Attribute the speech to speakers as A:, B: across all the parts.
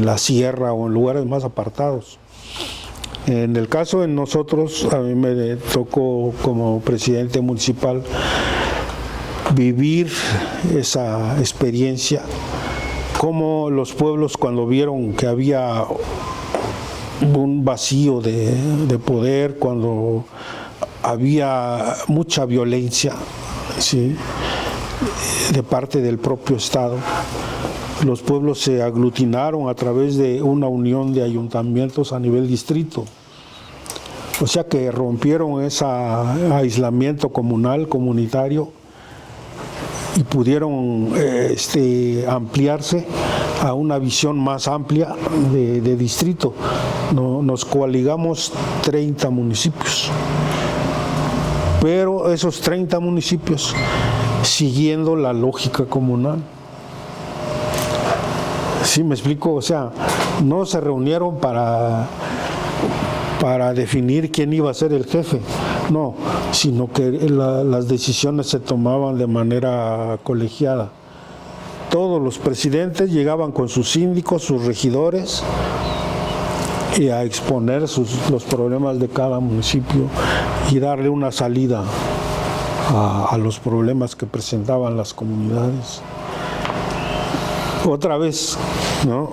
A: la sierra o en lugares más apartados. En el caso de nosotros, a mí me tocó como presidente municipal vivir esa experiencia, como los pueblos cuando vieron que había un vacío de poder, cuando había mucha violencia, ¿sí?, de parte del propio Estado, los pueblos se aglutinaron a través de una unión de ayuntamientos a nivel distrito. O sea que rompieron ese aislamiento comunal, comunitario, y pudieron ampliarse a una visión más amplia de distrito. Nos coaligamos 30 municipios, pero esos 30 municipios siguiendo la lógica comunal. ¿Sí me explico? O sea, no se reunieron para definir quién iba a ser el jefe, no, sino que las decisiones se tomaban de manera colegiada. Todos los presidentes llegaban con sus síndicos, sus regidores, y a exponer los problemas de cada municipio y darle una salida a los problemas que presentaban las comunidades. Otra vez, ¿no?,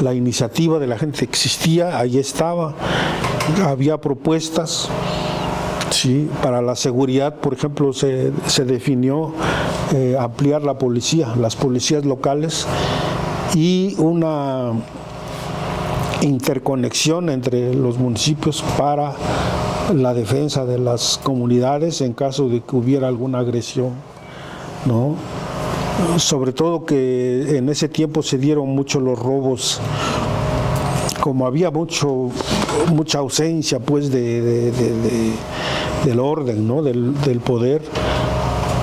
A: la iniciativa de la gente existía, ahí estaba, había propuestas, ¿sí? Para la seguridad, por ejemplo, se definió ampliar la policía, las policías locales, y una interconexión entre los municipios para la defensa de las comunidades en caso de que hubiera alguna agresión, ¿no? Sobre todo que en ese tiempo se dieron mucho los robos, como había mucha ausencia pues del orden, ¿no?, del poder,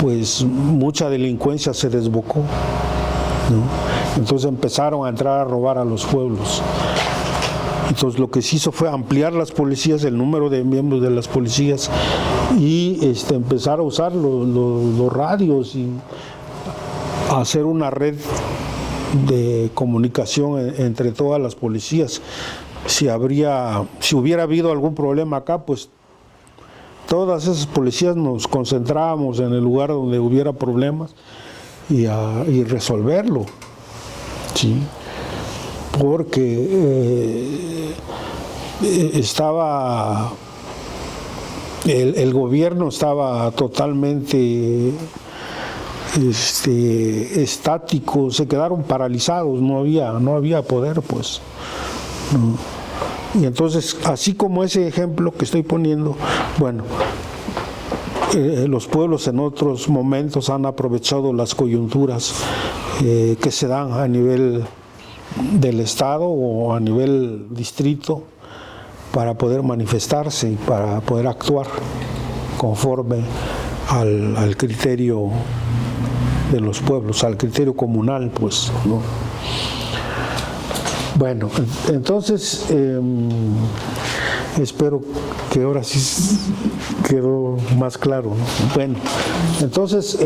A: pues mucha delincuencia se desbocó, ¿no? Entonces empezaron a entrar a robar a los pueblos. Entonces lo que se hizo fue ampliar las policías, el número de miembros de las policías, y empezar a usar los radios y hacer una red de comunicación entre todas las policías. Si hubiera habido algún problema acá, pues todas esas policías nos concentrábamos en el lugar donde hubiera problemas y resolverlo, ¿sí? Porque el gobierno estaba totalmente estático, se quedaron paralizados, no había poder, pues, ¿no? Y entonces, así como ese ejemplo que estoy poniendo, bueno, los pueblos en otros momentos han aprovechado las coyunturas que se dan a nivel del Estado o a nivel distrito para poder manifestarse y para poder actuar conforme al criterio de los pueblos, al criterio comunal, pues, ¿no? Bueno, entonces espero que ahora sí quedó más claro, ¿no? Bueno, entonces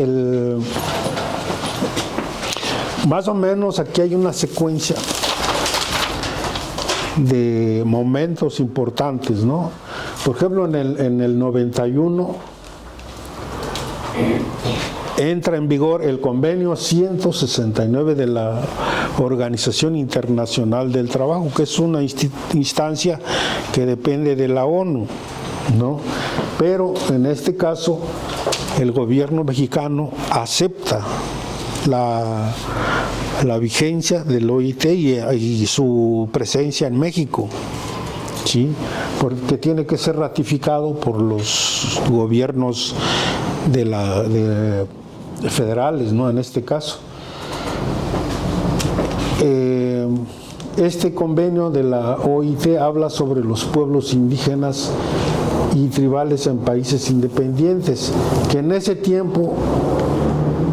A: más o menos aquí hay una secuencia de momentos importantes, ¿no? Por ejemplo, en el 91 entra en vigor el convenio 169 de la Organización Internacional del Trabajo, que es una instancia que depende de la ONU, ¿no? Pero en este caso el gobierno mexicano acepta la vigencia del OIT y su presencia en México, ¿sí? Porque tiene que ser ratificado por los gobiernos federales, ¿no?, en este caso. Este convenio de la OIT habla sobre los pueblos indígenas y tribales en países independientes, que en ese tiempo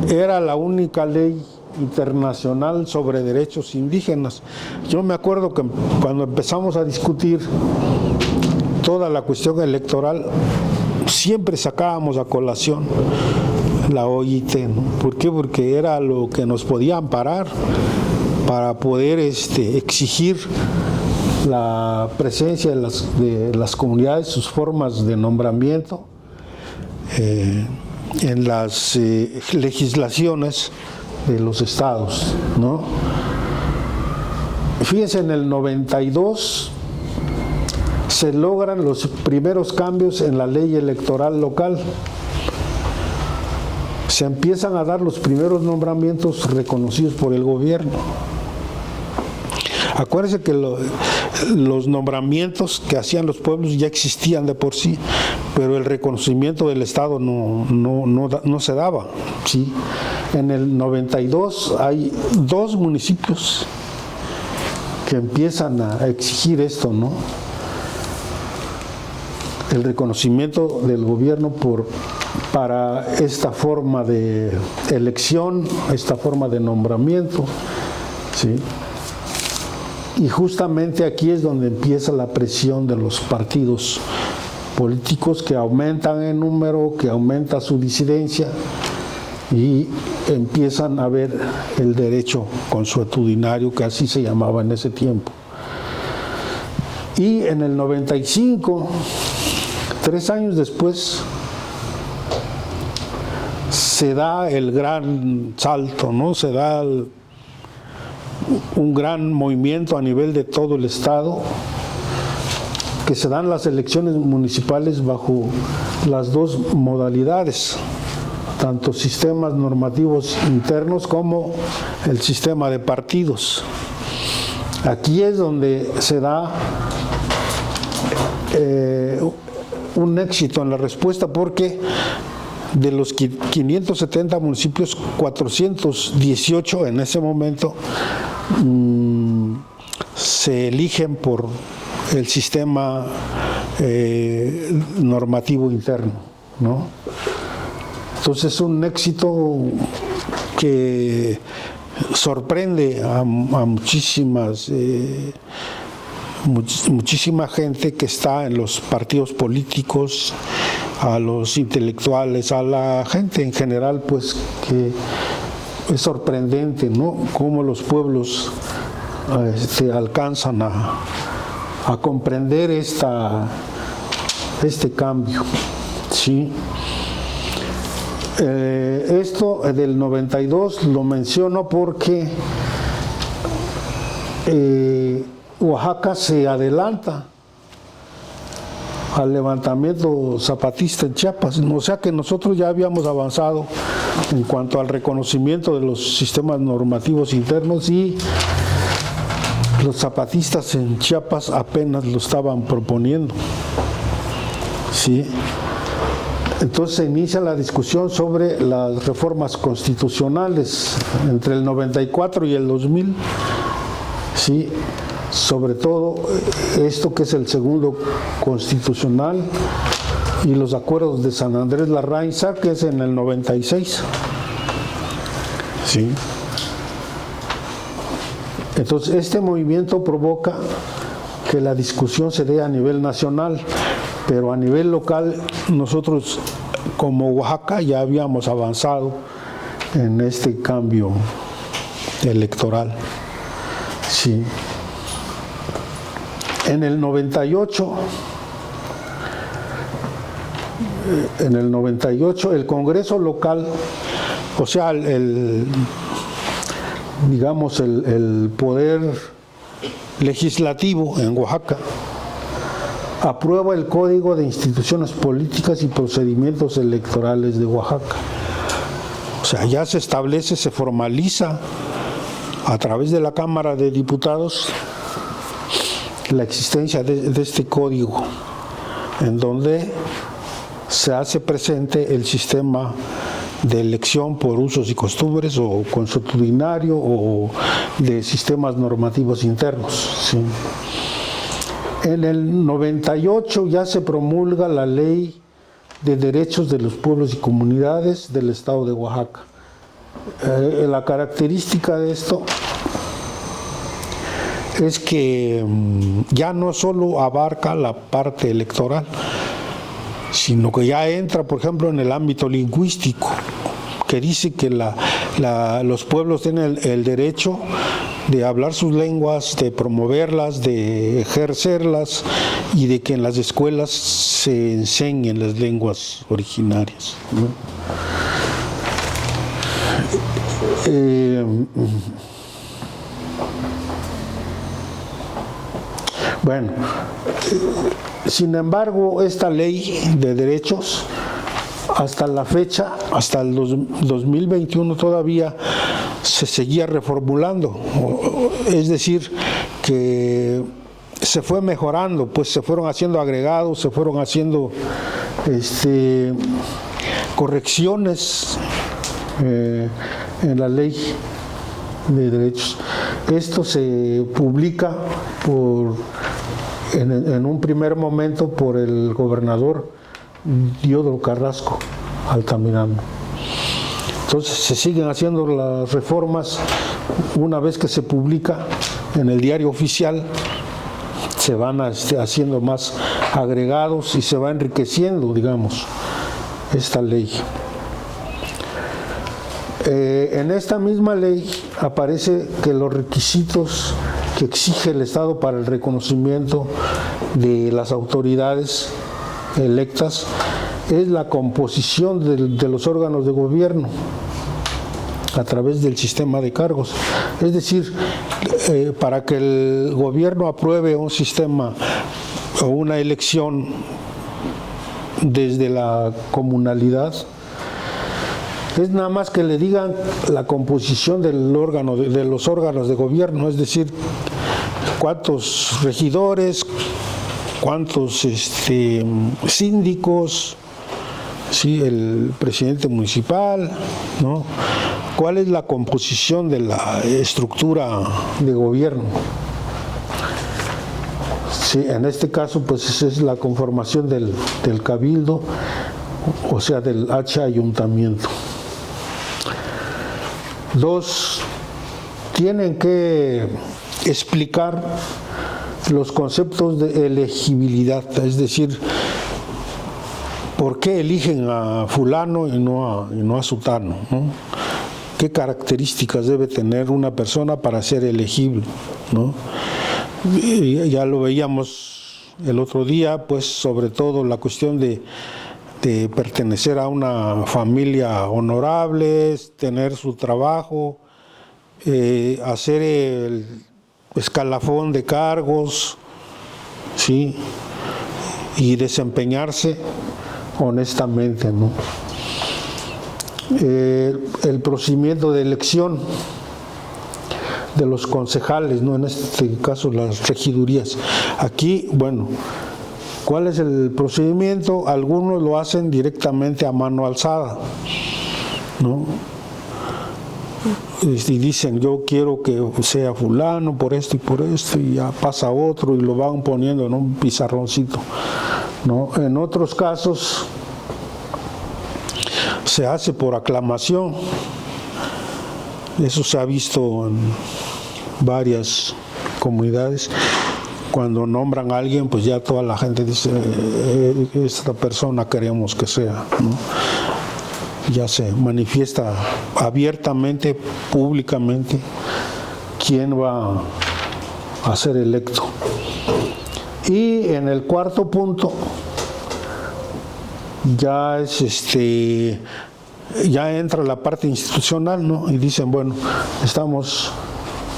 A: era la única ley internacional sobre derechos indígenas. Yo me acuerdo que cuando empezamos a discutir toda la cuestión electoral, siempre sacábamos a colación la OIT, ¿no? ¿Por qué? Porque era lo que nos podía amparar para poder exigir la presencia de las comunidades, sus formas de nombramiento en las legislaciones de los estados, ¿no? Fíjense, en el 92 se logran los primeros cambios en la ley electoral local. Se empiezan a dar los primeros nombramientos reconocidos por el gobierno. Acuérdense que los nombramientos que hacían los pueblos ya existían de por sí, pero el reconocimiento del Estado no se daba, ¿sí? En el 92 hay 2 municipios que empiezan a exigir esto, ¿no? El reconocimiento del gobierno para esta forma de elección, esta forma de nombramiento, ¿sí? Y justamente aquí es donde empieza la presión de los partidos políticos, que aumentan en número, que aumenta su disidencia y empiezan a ver el derecho consuetudinario, que así se llamaba en ese tiempo. Y en el 95, 3 años después, se da el gran salto, ¿no? Se da un gran movimiento a nivel de todo el estado, que se dan las elecciones municipales bajo las 2 modalidades, tanto sistemas normativos internos como el sistema de partidos. Aquí es donde se da un éxito en la respuesta, porque de los 570 municipios, 418 en ese momento se eligen por el sistema normativo interno, ¿no? Entonces es un éxito que sorprende a muchísima gente que está en los partidos políticos, a los intelectuales, a la gente en general, pues que es sorprendente, ¿no? Cómo los pueblos alcanzan a comprender este cambio, ¿sí? Esto del 92 lo menciono porque Oaxaca se adelanta al levantamiento zapatista en Chiapas, o sea que nosotros ya habíamos avanzado en cuanto al reconocimiento de los sistemas normativos internos, y los zapatistas en Chiapas apenas lo estaban proponiendo, ¿sí? Entonces se inicia la discusión sobre las reformas constitucionales entre el 94 y el 2000, ¿sí? Sobre todo esto que es el segundo constitucional, y los acuerdos de San Andrés Larrainza, que es en el 96, ¿sí? Entonces este movimiento provoca que la discusión se dé a nivel nacional, pero a nivel local nosotros como Oaxaca ya habíamos avanzado en este cambio electoral, ¿sí? En el 98 el Congreso local, o sea, digamos el poder legislativo en Oaxaca, aprueba el Código de Instituciones Políticas y Procedimientos Electorales de Oaxaca. O sea, ya se establece, se formaliza a través de la Cámara de Diputados la existencia de este código, en donde se hace presente el sistema de elección por usos y costumbres, o consuetudinario, o de sistemas normativos internos, ¿sí? En el 98 ya se promulga la Ley de Derechos de los Pueblos y Comunidades del Estado de Oaxaca. La característica de esto es que ya no solo abarca la parte electoral, sino que ya entra, por ejemplo, en el ámbito lingüístico, que dice que los pueblos tienen el derecho de hablar sus lenguas, de promoverlas, de ejercerlas y de que en las escuelas se enseñen las lenguas originarias, ¿no? Bueno, sin embargo, esta ley de derechos, hasta la fecha, hasta el 2021 todavía se seguía reformulando, es decir, que se fue mejorando, pues se fueron haciendo agregados, se fueron haciendo correcciones en la ley de derechos. Esto se publica en un primer momento por el gobernador Diodoro Carrasco Altamirano. Entonces se siguen haciendo las reformas. Una vez que se publica en el diario oficial, se van haciendo más agregados y se va enriqueciendo, digamos, esta ley. En esta misma ley aparece que los requisitos que exige el Estado para el reconocimiento de las autoridades electas es la composición de los órganos de gobierno a través del sistema de cargos. Es decir, para que el gobierno apruebe un sistema o una elección desde la comunalidad, es nada más que le digan la composición del órgano, de los órganos de gobierno, es decir, cuántos regidores, cuántos síndicos, ¿sí? El presidente municipal, ¿no? ¿Cuál es la composición de la estructura de gobierno? Sí, en este caso, pues es la conformación del cabildo, o sea, del H ayuntamiento. 2, tienen que explicar los conceptos de elegibilidad, es decir, por qué eligen a fulano y no a sutano, ¿no? ¿Qué características debe tener una persona para ser elegible, ¿no? Y ya lo veíamos el otro día, pues sobre todo la cuestión de pertenecer a una familia honorable, tener su trabajo, hacer el escalafón de cargos, ¿sí? Y desempeñarse honestamente, ¿no? El procedimiento de elección de los concejales, ¿no? En este caso las regidurías. Aquí, bueno, ¿cuál es el procedimiento? Algunos lo hacen directamente a mano alzada, ¿no? Y dicen, yo quiero que sea fulano por esto y ya pasa otro y lo van poniendo en un pizarroncito, ¿no? En otros casos se hace por aclamación. Eso se ha visto en varias comunidades. Cuando nombran a alguien, pues ya toda la gente dice, esta persona queremos que sea, ¿no? Ya se manifiesta abiertamente, públicamente, quién va a ser electo. Y en el cuarto punto, ya ya entra la parte institucional, ¿no? Y dicen, bueno, estamos,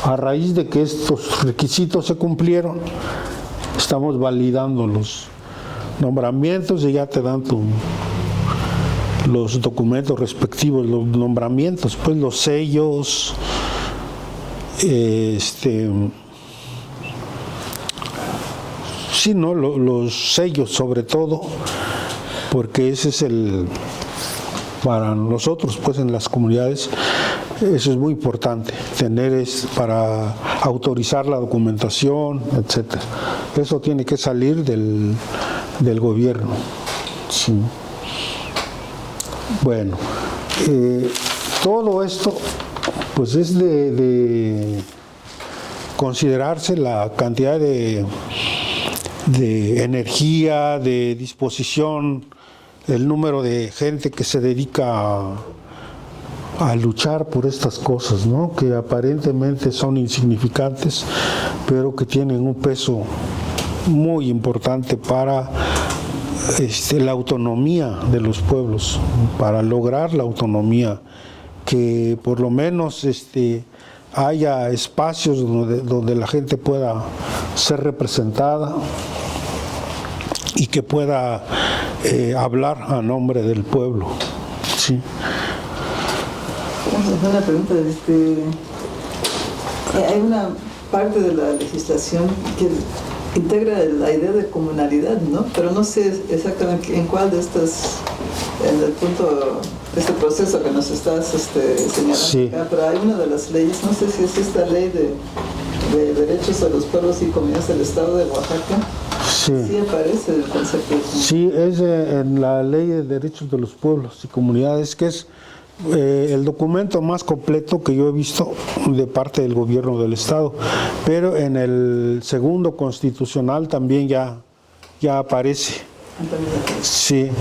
A: a raíz de que estos requisitos se cumplieron, estamos validando los nombramientos y ya te dan los documentos respectivos, los nombramientos, pues los sellos, sí, ¿no? Los sellos sobre todo, porque ese es para nosotros, pues en las comunidades, eso es muy importante, tener para autorizar la documentación, etcétera. Eso tiene que salir del gobierno. Sí. Bueno, todo esto, pues es de considerarse la cantidad de energía, de disposición, el número de gente que se dedica a luchar por estas cosas, ¿no? Que aparentemente son insignificantes, pero que tienen un peso muy importante para la autonomía de los pueblos, para lograr la autonomía, que por lo menos haya espacios donde la gente pueda ser representada y que pueda hablar a nombre del pueblo. Sí.
B: Vamos a hacer una pregunta. Hay una parte de la legislación que integra la idea de comunalidad, ¿no? Pero no sé exactamente en cuál de estas, en el punto, este proceso que nos estás señalando,
A: sí,
B: acá, pero hay una de las leyes, no sé si es esta ley de derechos de los pueblos y comunidades del Estado de Oaxaca.
A: Sí,
B: sí aparece el concepto.
A: Sí, es en la Ley de Derechos de los Pueblos y Comunidades, que es el documento más completo que yo he visto de parte del gobierno del Estado, pero en el segundo constitucional también ya aparece. Sí.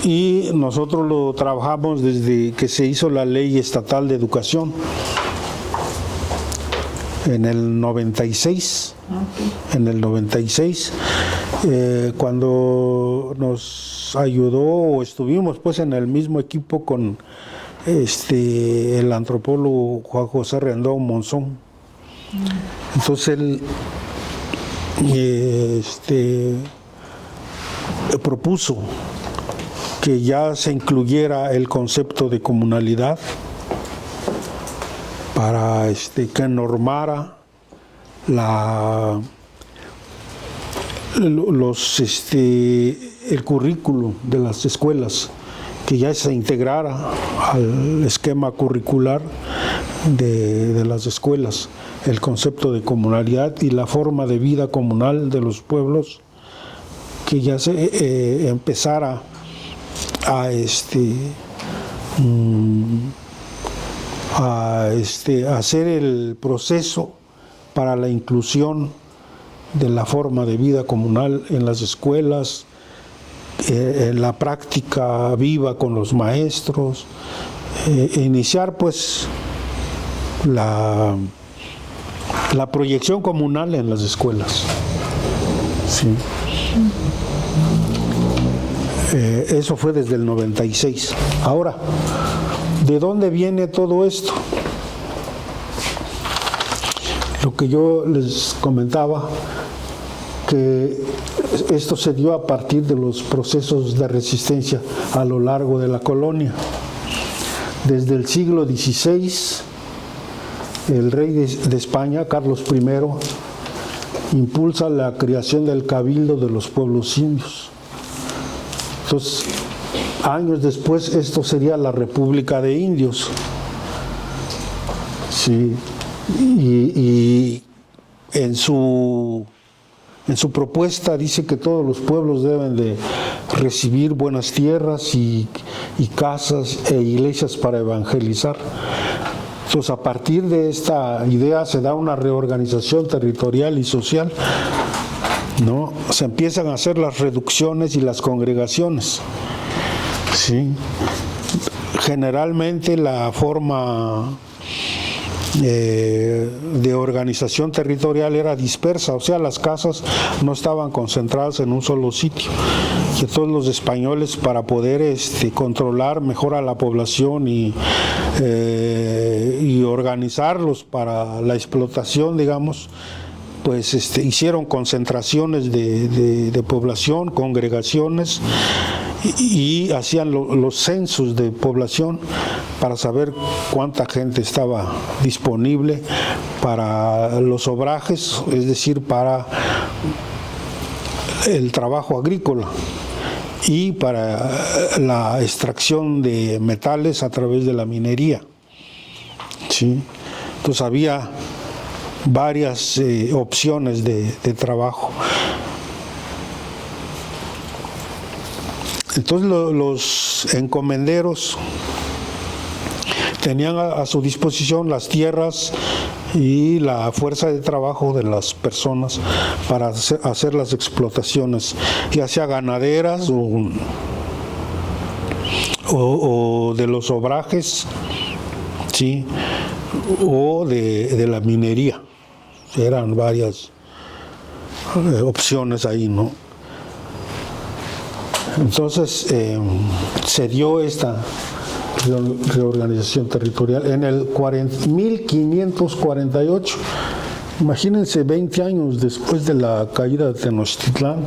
A: Y nosotros lo trabajamos desde que se hizo la Ley Estatal de Educación en el 96. En el 96, cuando nos ayudó, o estuvimos pues en el mismo equipo con el antropólogo Juan José Rendón Monzón. Entonces él propuso que ya se incluyera el concepto de comunalidad para que normara el currículo de las escuelas, que ya se integrara al esquema curricular de las escuelas el concepto de comunalidad y la forma de vida comunal de los pueblos, que ya se empezara a hacer el proceso para la inclusión de la forma de vida comunal en las escuelas, en la práctica viva con los maestros, iniciar pues la proyección comunal en las escuelas. Sí. Eso fue desde el 96. Ahora, ¿de dónde viene todo esto? Lo que yo les comentaba, que esto se dio a partir de los procesos de resistencia a lo largo de la colonia. Desde el siglo XVI, el rey de España, Carlos I, impulsa la creación del Cabildo de los Pueblos Indios. Entonces, años después, esto sería la República de Indios. Sí. Y en su propuesta dice que todos los pueblos deben de recibir buenas tierras y casas e iglesias para evangelizar. Entonces, a partir de esta idea se da una reorganización territorial y social, ¿no? Se empiezan a hacer las reducciones y las congregaciones, ¿sí? Generalmente la forma de organización territorial era dispersa, o sea, las casas no estaban concentradas en un solo sitio. Y entonces los españoles, para poder controlar mejor a la población y organizarlos para la explotación, digamos, pues hicieron concentraciones de población, congregaciones, y hacían los censos de población para saber cuánta gente estaba disponible para los obrajes, es decir, para el trabajo agrícola y para la extracción de metales a través de la minería. ¿Sí? Entonces había varias opciones de trabajo. Entonces los encomenderos tenían a su disposición las tierras y la fuerza de trabajo de las personas para hacer las explotaciones, ya sea ganaderas o de los obrajes, ¿sí? O de la minería. Eran varias opciones ahí, ¿no? Entonces se dio esta reorganización territorial en el 1548. Imagínense, 20 años después de la caída de Tenochtitlán,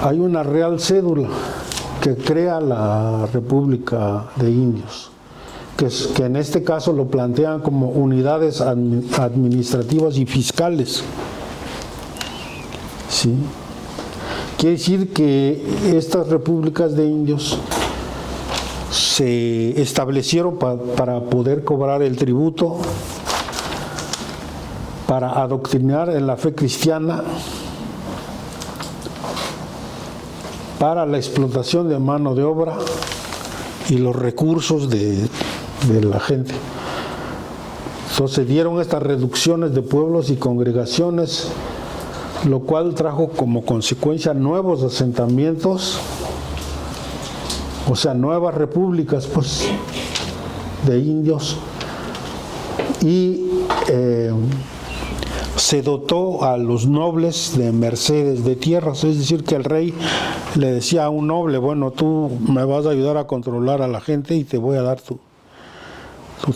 A: hay una real cédula que crea la República de Indios, que en este caso lo plantean como unidades administrativas y fiscales. ¿Sí? Quiere decir que estas repúblicas de indios se establecieron para poder cobrar el tributo, para adoctrinar en la fe cristiana, para la explotación de mano de obra y los recursos de la gente. Entonces dieron estas reducciones de pueblos y congregaciones, lo cual trajo como consecuencia nuevos asentamientos, o sea, nuevas repúblicas, pues, de indios, y se dotó a los nobles de mercedes de tierras, es decir, que el rey le decía a un noble: bueno, tú me vas a ayudar a controlar a la gente y te voy a dar tu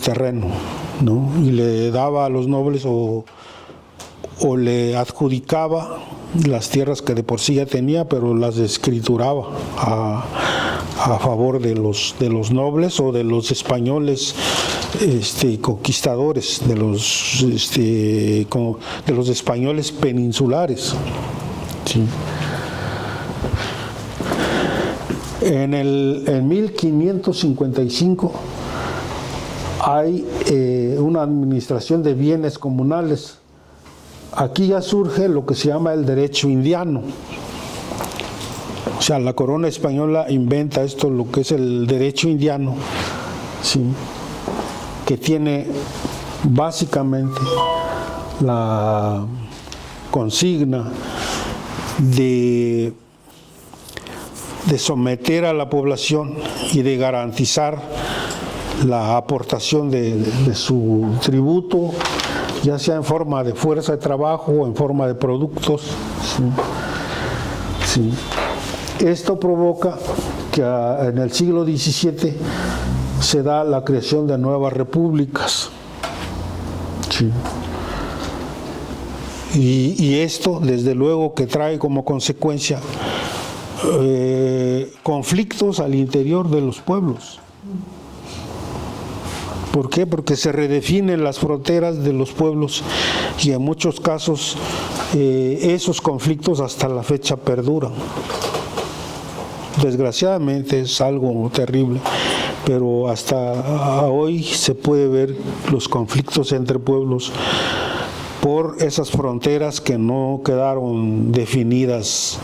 A: terreno, ¿no? Y le daba a los nobles o le adjudicaba las tierras que de por sí ya tenía, pero las escrituraba a favor de los nobles o de los españoles conquistadores, de los españoles peninsulares. ¿Sí? En 1555 hay una administración de bienes comunales. Aquí ya surge lo que se llama el derecho indiano. O sea, la corona española inventa esto, lo que es el derecho indiano, ¿sí? Que tiene básicamente la consigna de someter a la población y de garantizar la aportación de su tributo, ya sea en forma de fuerza de trabajo o en forma de productos. ¿Sí? Sí. Esto provoca que en el siglo XVII se da la creación de nuevas repúblicas. ¿Sí? Y esto, desde luego, que trae como consecuencia conflictos al interior de los pueblos. ¿Por qué? Porque se redefinen las fronteras de los pueblos y en muchos casos esos conflictos hasta la fecha perduran. Desgraciadamente es algo terrible, pero hasta hoy se puede ver los conflictos entre pueblos por esas fronteras que no quedaron definidas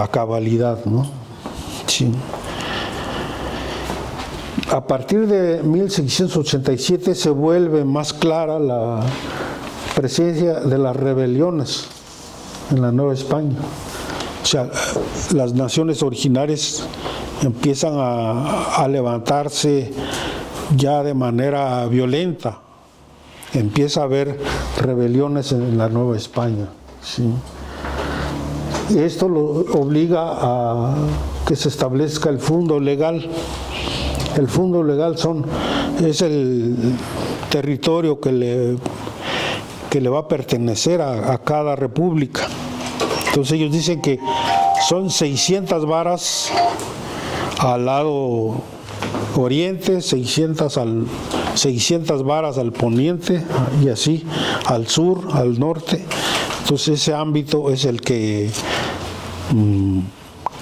A: a cabalidad, ¿no? Sí. A partir de 1687 se vuelve más clara la presencia de las rebeliones en la Nueva España. O sea, las naciones originarias empiezan a levantarse ya de manera violenta. Empieza a haber rebeliones en la Nueva España. ¿Sí? Esto lo obliga a que se establezca el fundo legal. El fundo legal es el territorio que le va a pertenecer a cada república. Entonces ellos dicen que son 600 varas al lado oriente, 600 varas al poniente y así al sur, al norte. Entonces ese ámbito es el que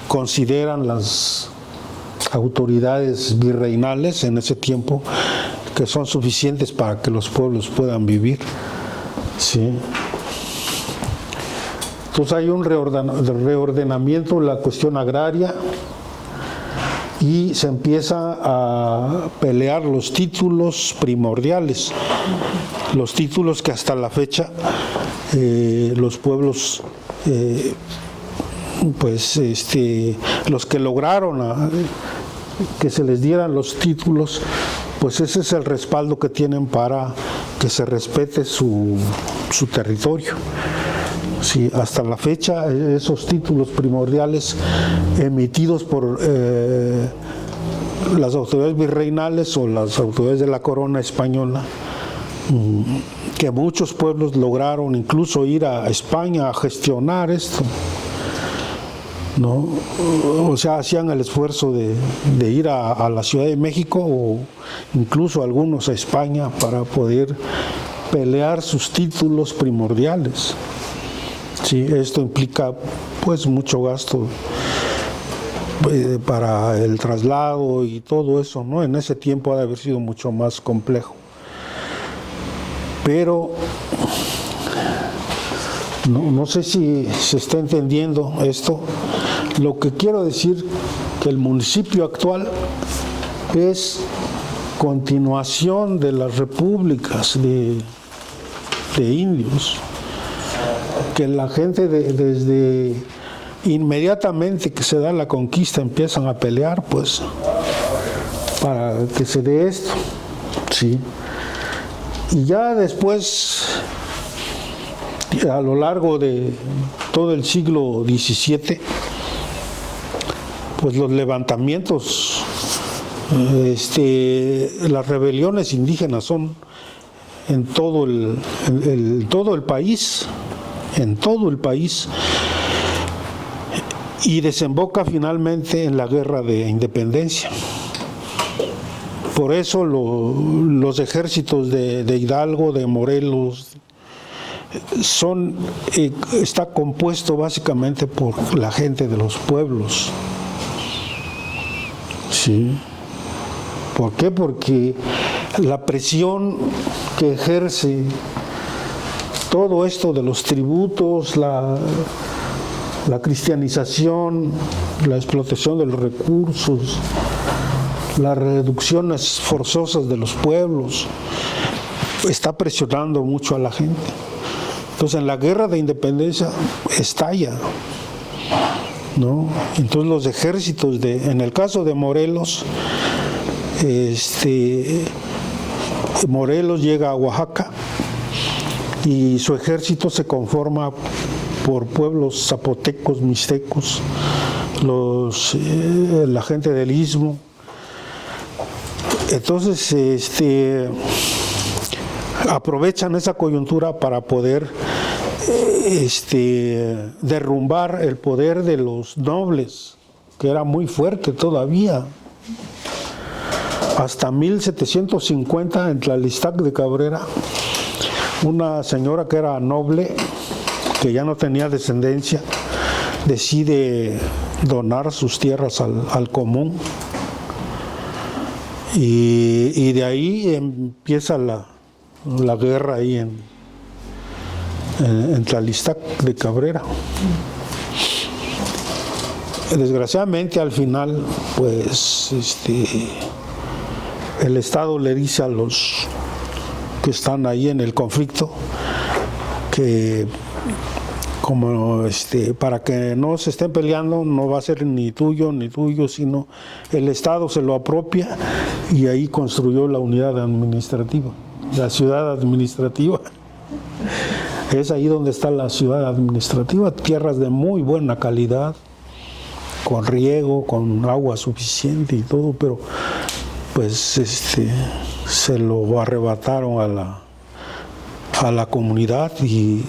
A: consideran las autoridades virreinales en ese tiempo, que son suficientes para que los pueblos puedan vivir. ¿Sí? Entonces hay un reordenamiento de la cuestión agraria y se empieza a pelear los títulos primordiales, los títulos que hasta la fecha los pueblos los que lograron que se les dieran los títulos pues ese es el respaldo que tienen para que se respete su territorio. Sí, hasta la fecha esos títulos primordiales emitidos por las autoridades virreinales o las autoridades de la corona española, que muchos pueblos lograron incluso ir a España a gestionar esto, ¿no? O sea, hacían el esfuerzo de ir a la Ciudad de México o incluso algunos a España para poder pelear sus títulos primordiales. Sí, esto implica pues mucho gasto para el traslado y todo eso, ¿no? En ese tiempo ha de haber sido mucho más complejo. Pero no sé si se está entendiendo esto. Lo que quiero decir que el municipio actual es continuación de las repúblicas de indios, que la gente desde inmediatamente que se da la conquista empiezan a pelear, pues, para que se dé esto, ¿sí? Y ya después, a lo largo de todo el siglo XVII, pues los levantamientos, las rebeliones indígenas son en todo el país, y desemboca finalmente en la guerra de independencia. Por eso los ejércitos de Hidalgo, de Morelos, está compuesto básicamente por la gente de los pueblos. ¿Sí? ¿Por qué? Porque la presión que ejerce todo esto de los tributos, la cristianización, la explotación de los recursos, las reducciones forzosas de los pueblos, está presionando mucho a la gente. Entonces en la guerra de independencia estalla, ¿no? Entonces los ejércitos en el caso de Morelos, Morelos llega a Oaxaca y su ejército se conforma por pueblos zapotecos, mixtecos, la gente del Istmo. Entonces aprovechan esa coyuntura para poder derrumbar el poder de los nobles, que era muy fuerte todavía. Hasta 1750 en Tlalistac de Cabrera, una señora que era noble, que ya no tenía descendencia, decide donar sus tierras al común, y de ahí empieza la guerra ahí en Tlalistac de Cabrera. Desgraciadamente al final, pues el Estado le dice a los que están ahí en el conflicto que como para que no se estén peleando, no va a ser ni tuyo, sino el Estado se lo apropia, y ahí construyó la unidad administrativa, la ciudad administrativa. Es ahí donde está la ciudad administrativa, tierras de muy buena calidad, con riego, con agua suficiente y todo, pero pues se lo arrebataron a la comunidad, y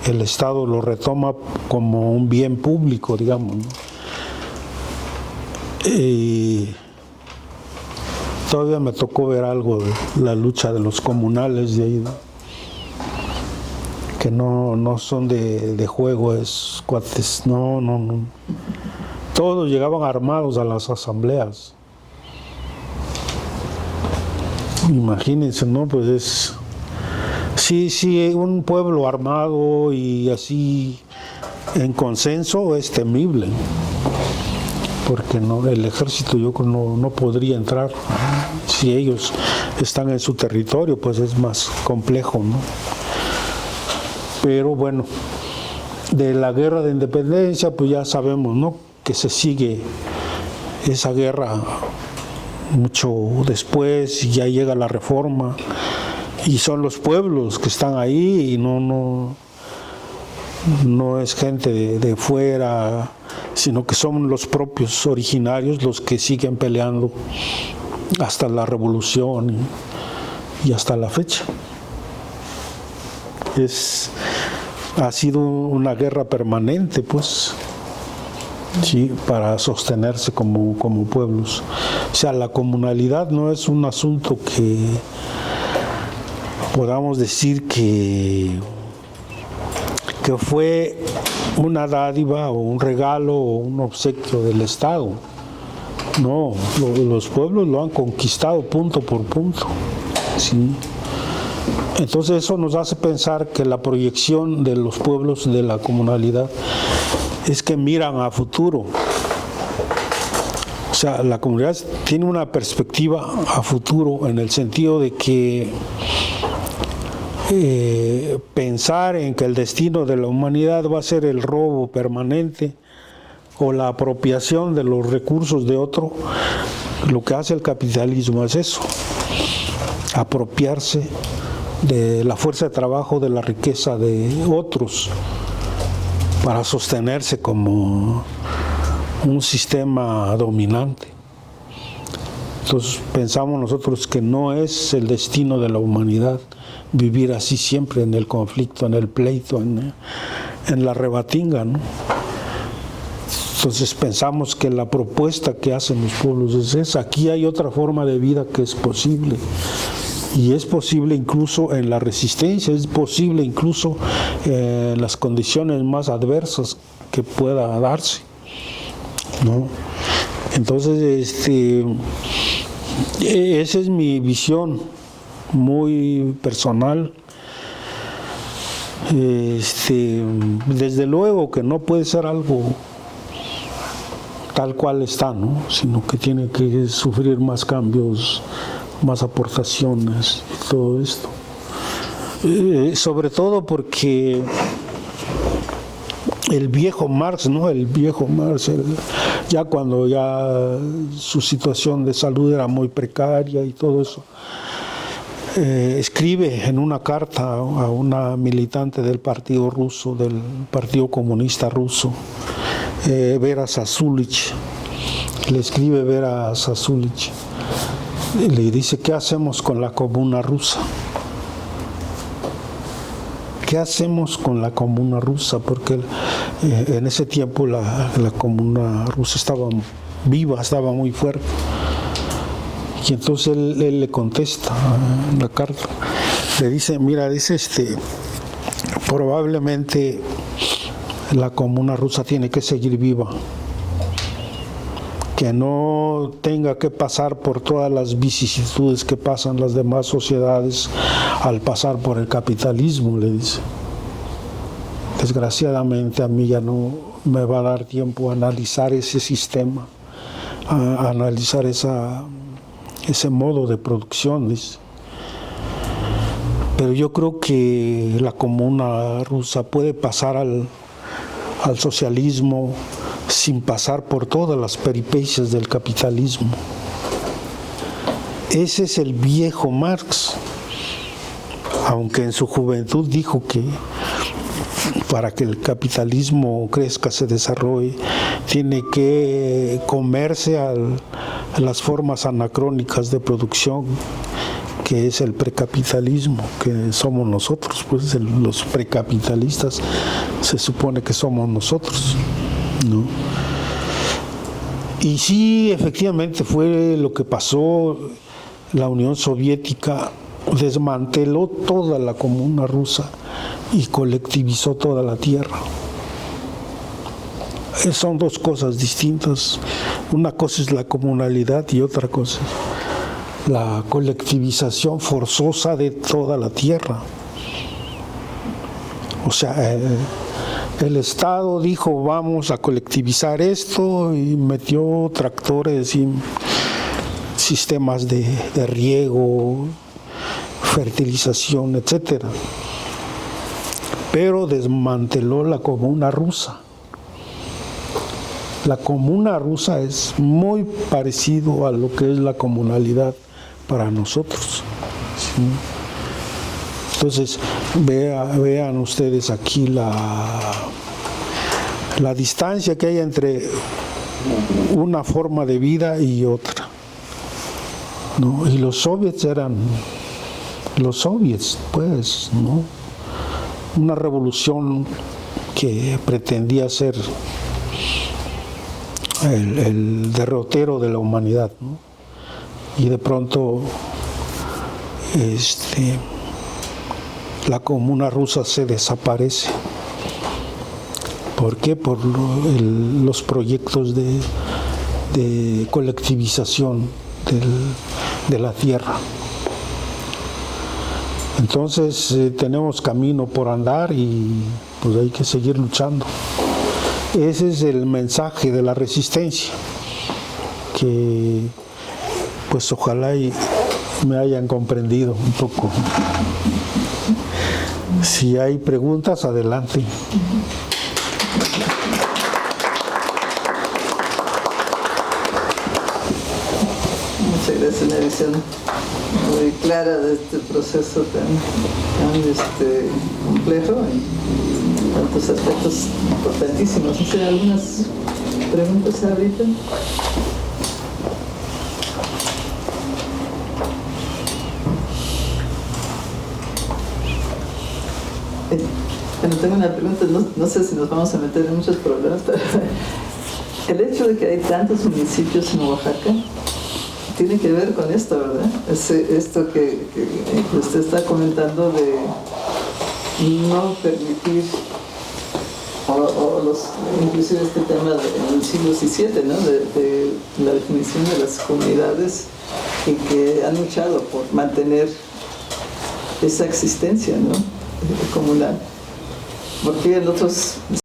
A: el Estado lo retoma como un bien público, digamos, ¿no? Y todavía me tocó ver algo de la lucha de los comunales de ahí, ¿no? Que no son de juego, es cuates, no. Todos llegaban armados a las asambleas. Imagínense, ¿no? Pues es... Sí, un pueblo armado y así en consenso es temible, porque el ejército yo creo no podría entrar. Si ellos están en su territorio, pues es más complejo, ¿no? Pero bueno, de la guerra de independencia, pues ya sabemos, ¿no?, que se sigue esa guerra mucho después, y ya llega la reforma, y son los pueblos que están ahí, y no es gente de fuera, sino que son los propios originarios los que siguen peleando hasta la revolución y hasta la fecha. Ha sido una guerra permanente, pues, sí, para sostenerse como pueblos. O sea, la comunalidad no es un asunto que podamos decir que fue una dádiva o un regalo o un obsequio del Estado. No, los pueblos lo han conquistado punto por punto, ¿sí? Entonces eso nos hace pensar que la proyección de los pueblos de la comunalidad es que miran a futuro. O sea, la comunidad tiene una perspectiva a futuro en el sentido de que pensar en que el destino de la humanidad va a ser el robo permanente o la apropiación de los recursos de otro, lo que hace el capitalismo es eso, apropiarse de la fuerza de trabajo, de la riqueza de otros, para sostenerse como un sistema dominante. Entonces pensamos nosotros que no es el destino de la humanidad vivir así siempre en el conflicto, en el pleito, en la rebatinga, ¿no? Entonces pensamos que la propuesta que hacen los pueblos es esa. Aquí hay otra forma de vida que es posible. Y es posible incluso en la resistencia, es posible incluso en las condiciones más adversas que pueda darse, ¿no? Entonces, esa es mi visión muy personal. Desde luego que no puede ser algo tal cual está, ¿no? Sino que tiene que sufrir más cambios, más aportaciones y todo esto. Sobre todo porque el viejo Marx, ya cuando ya su situación de salud era muy precaria y todo eso, escribe en una carta a una militante del Partido Ruso, del Partido Comunista Ruso, Vera Zasulich, le escribe Vera Zasulich, y le dice: ¿qué hacemos con la comuna rusa? ¿Qué hacemos con la comuna rusa? Porque en ese tiempo la comuna rusa estaba viva, estaba muy fuerte. Y entonces él le contesta en la carta, le dice: mira, probablemente la comuna rusa tiene que seguir viva, que no tenga que pasar por todas las vicisitudes que pasan las demás sociedades al pasar por el capitalismo, le dice. Desgraciadamente a mí ya no me va a dar tiempo a analizar ese sistema, a analizar ese modo de producción, dice. Pero yo creo que la comuna rusa puede pasar al socialismo sin pasar por todas las peripecias del capitalismo. Ese es el viejo Marx, aunque en su juventud dijo que para que el capitalismo crezca, se desarrolle, tiene que comerse a las formas anacrónicas de producción, que es el precapitalismo, que somos nosotros, pues los precapitalistas se supone que somos nosotros, ¿no? Y sí, efectivamente fue lo que pasó. La Unión Soviética desmanteló toda la comuna rusa y colectivizó toda la tierra. Son dos cosas distintas. Una cosa es la comunalidad y otra cosa es la colectivización forzosa de toda la tierra. O sea, el Estado dijo: vamos a colectivizar esto, y metió tractores y sistemas de riego, fertilización, etcétera. Pero desmanteló la comuna rusa. La comuna rusa es muy parecido a lo que es la comunalidad para nosotros. ¿Sí? Entonces, vean ustedes aquí la distancia que hay entre una forma de vida y otra, ¿no? Y los soviets eran los soviets, pues, ¿no? Una revolución que pretendía ser el derrotero de la humanidad, ¿no? Y de pronto la comuna rusa se desaparece. ¿Por qué? Por los proyectos de colectivización de la tierra. Entonces tenemos camino por andar y pues hay que seguir luchando. Ese es el mensaje de la resistencia, que pues ojalá y me hayan comprendido un poco. Si hay preguntas, adelante.
B: Muchas gracias, una visión muy clara de este proceso tan complejo y tantos aspectos importantísimos. ¿Hay algunas preguntas ahorita? Bueno, tengo una pregunta, no sé si nos vamos a meter en muchos problemas, pero el hecho de que hay tantos municipios en Oaxaca tiene que ver con esto, ¿verdad? Esto que usted está comentando de no permitir, inclusive este tema del siglo XVII, ¿no? De la definición de las comunidades y que han luchado por mantener esa existencia, ¿no? Comunal. Porque en otros